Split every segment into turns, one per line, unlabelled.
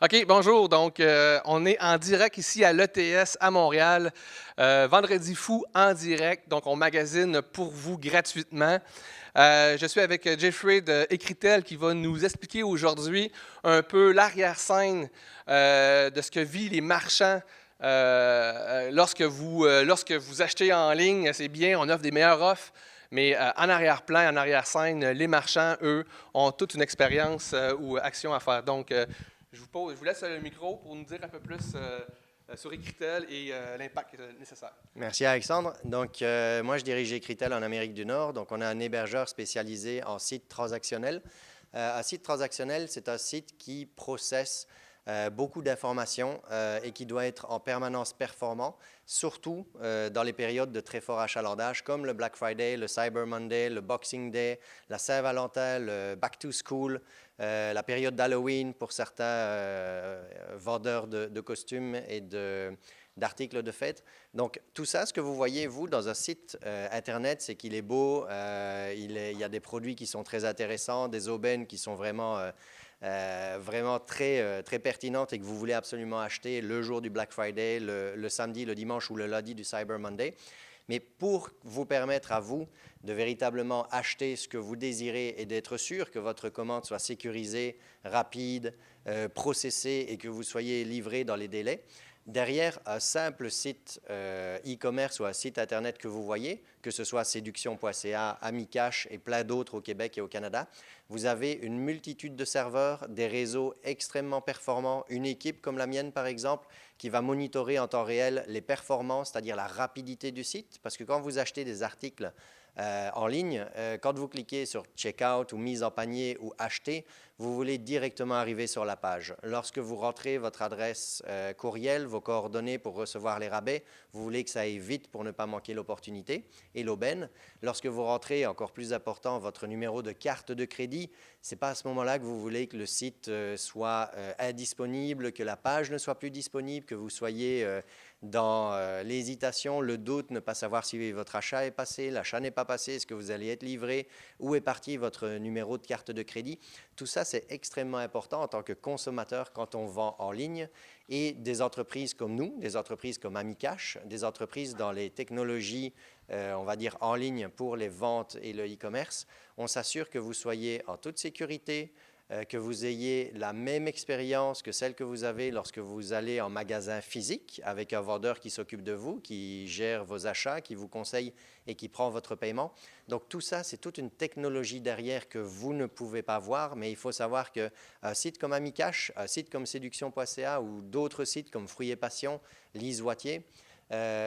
OK, bonjour. Donc, on est en direct ici à l'ETS à Montréal. Vendredi fou en direct. Donc, on magasine pour vous gratuitement. Je suis avec Jeffrey de Écritel qui va nous expliquer aujourd'hui un peu l'arrière-scène de ce que vivent les marchands lorsque vous achetez en ligne. C'est bien, on offre des meilleures offres. Mais en arrière-plan, en arrière-scène, les marchands, eux, ont toute une expérience ou action à faire. Donc, je vous laisse le micro pour nous dire un peu plus sur Écritel et l'impact nécessaire.
Merci Alexandre. Donc, moi, je dirige Écritel en Amérique du Nord. Donc, on a un hébergeur spécialisé en sites transactionnels. Un site transactionnel, c'est un site qui processe beaucoup d'informations et qui doit être en permanence performant, surtout dans les périodes de très fort achalandage comme le Black Friday, le Cyber Monday, le Boxing Day, la Saint-Valentin, le Back to School, la période d'Halloween pour certains vendeurs de costumes et d'articles de fête. Donc, tout ça, ce que vous voyez, vous, dans un site Internet, c'est qu'il est beau, il y a des produits qui sont très intéressants, des aubaines qui sont vraiment très pertinentes et que vous voulez absolument acheter le jour du Black Friday, le samedi, le dimanche ou le lundi du Cyber Monday. Mais pour vous permettre à vous de véritablement acheter ce que vous désirez et d'être sûr que votre commande soit sécurisée, rapide, processée et que vous soyez livré dans les délais, derrière un simple site e-commerce ou un site Internet que vous voyez, que ce soit séduction.ca, Amicash et plein d'autres au Québec et au Canada, vous avez une multitude de serveurs, des réseaux extrêmement performants, une équipe comme la mienne par exemple, qui va monitorer en temps réel les performances, c'est-à-dire la rapidité du site, parce que quand vous achetez des articles en ligne, quand vous cliquez sur Checkout ou mise en panier ou acheter, vous voulez directement arriver sur la page. Lorsque vous rentrez votre adresse courriel, vos coordonnées pour recevoir les rabais, vous voulez que ça aille vite pour ne pas manquer l'opportunité et l'aubaine. Lorsque vous rentrez, encore plus important, votre numéro de carte de crédit, ce n'est pas à ce moment-là que vous voulez que le site soit indisponible, que la page ne soit plus disponible, que vous soyez dans l'hésitation, le doute, ne pas savoir si votre achat est passé, l'achat n'est pas passé, est-ce que vous allez être livré, où est parti votre numéro de carte de crédit. Tout ça, c'est extrêmement important en tant que consommateur quand on vend en ligne. Et des entreprises comme nous, des entreprises comme Amicash, des entreprises dans les technologies, on va dire en ligne pour les ventes et le e-commerce, on s'assure que vous soyez en toute sécurité, que vous ayez la même expérience que celle que vous avez lorsque vous allez en magasin physique avec un vendeur qui s'occupe de vous, qui gère vos achats, qui vous conseille et qui prend votre paiement. Donc tout ça, c'est toute une technologie derrière que vous ne pouvez pas voir, mais il faut savoir qu'un site comme Amicash, un site comme séduction.ca ou d'autres sites comme Fruits et Passion, Lise Wattier,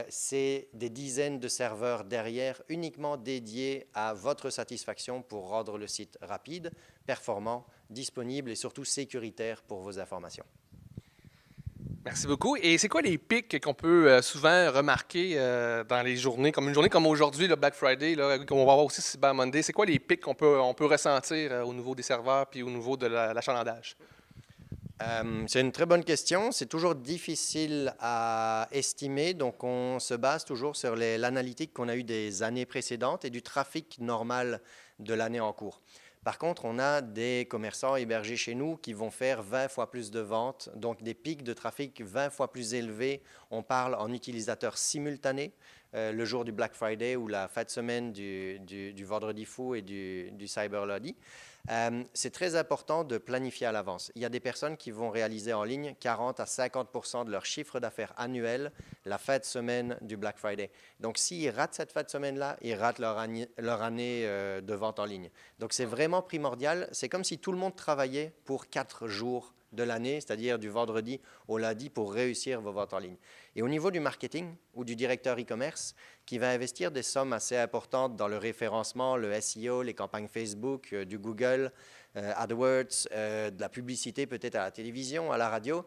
c'est des dizaines de serveurs derrière uniquement dédiés à votre satisfaction pour rendre le site rapide, performant, disponible et surtout sécuritaire pour vos informations.
Merci beaucoup. Et c'est quoi les pics qu'on peut souvent remarquer dans les journées, comme une journée comme aujourd'hui, le Black Friday, là, comme on va avoir aussi Cyber Monday, c'est quoi les pics on peut ressentir au niveau des serveurs puis au niveau de l'achalandage?
C'est une très bonne question. C'est toujours difficile à estimer. Donc, on se base toujours sur l'analytique qu'on a eue des années précédentes et du trafic normal de l'année en cours. Par contre, on a des commerçants hébergés chez nous qui vont faire 20 fois plus de ventes, donc des pics de trafic 20 fois plus élevés. On parle en utilisateurs simultanés, le jour du Black Friday ou la fin de semaine du Vendredi fou et du Cyber Lundi. C'est très important de planifier à l'avance. Il y a des personnes qui vont réaliser en ligne 40 à 50 de leur chiffre d'affaires annuel la fin de semaine du Black Friday. Donc, s'ils ratent cette fin de semaine-là, ils ratent leur année de vente en ligne. Donc, c'est vraiment primordial. C'est comme si tout le monde travaillait pour 4 jours de l'année, c'est-à-dire du vendredi au lundi pour réussir vos ventes en ligne. Et au niveau du marketing ou du directeur e-commerce, qui va investir des sommes assez importantes dans le référencement, le SEO, les campagnes Facebook, du Google, AdWords, de la publicité peut-être à la télévision, à la radio,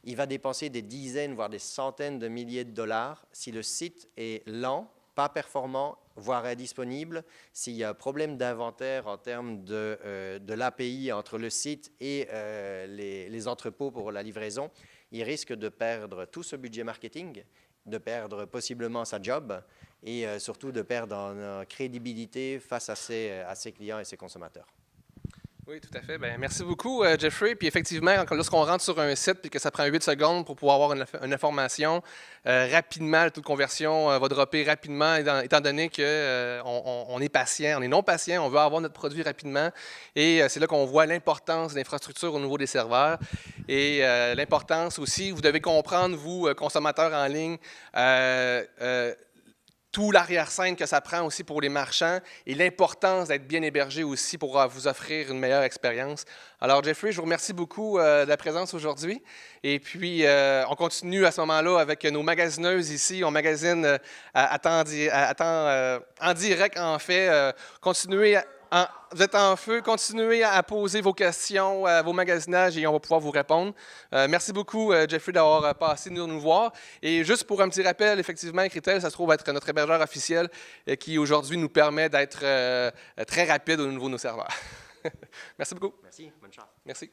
il va dépenser des dizaines, voire des centaines de milliers de dollars si le site est lent, pas performant, voire indisponible, s'il y a un problème d'inventaire en termes de l'API entre le site et les entrepôts pour la livraison, il risque de perdre tout ce budget marketing, de perdre possiblement sa job et surtout de perdre en crédibilité face à ses clients et ses consommateurs.
Oui, tout à fait. Bien, merci beaucoup, Jeffrey. Puis effectivement, lorsqu'on rentre sur un site et que ça prend 8 secondes pour pouvoir avoir une information, rapidement, le taux de conversion va dropper rapidement, étant donné qu'on on est patient, on est non patient, on veut avoir notre produit rapidement. Et c'est là qu'on voit l'importance de l'infrastructure au niveau des serveurs. Et l'importance aussi, vous devez comprendre, vous, consommateurs en ligne, tout l'arrière-scène que ça prend aussi pour les marchands et l'importance d'être bien hébergé aussi pour vous offrir une meilleure expérience. Alors, Jeffrey, je vous remercie beaucoup de la présence aujourd'hui. Et puis, on continue à ce moment-là avec nos magasineuses ici. On magasine en direct, en fait. Vous êtes en feu, continuez à poser vos questions, vos magasinages et on va pouvoir vous répondre. Merci beaucoup, Jeffrey, d'avoir passé nous voir. Et juste pour un petit rappel, effectivement, Critel, ça se trouve être notre hébergeur officiel qui aujourd'hui nous permet d'être très rapide au niveau de nos serveurs. Merci beaucoup.
Merci, bonne chance.
Merci.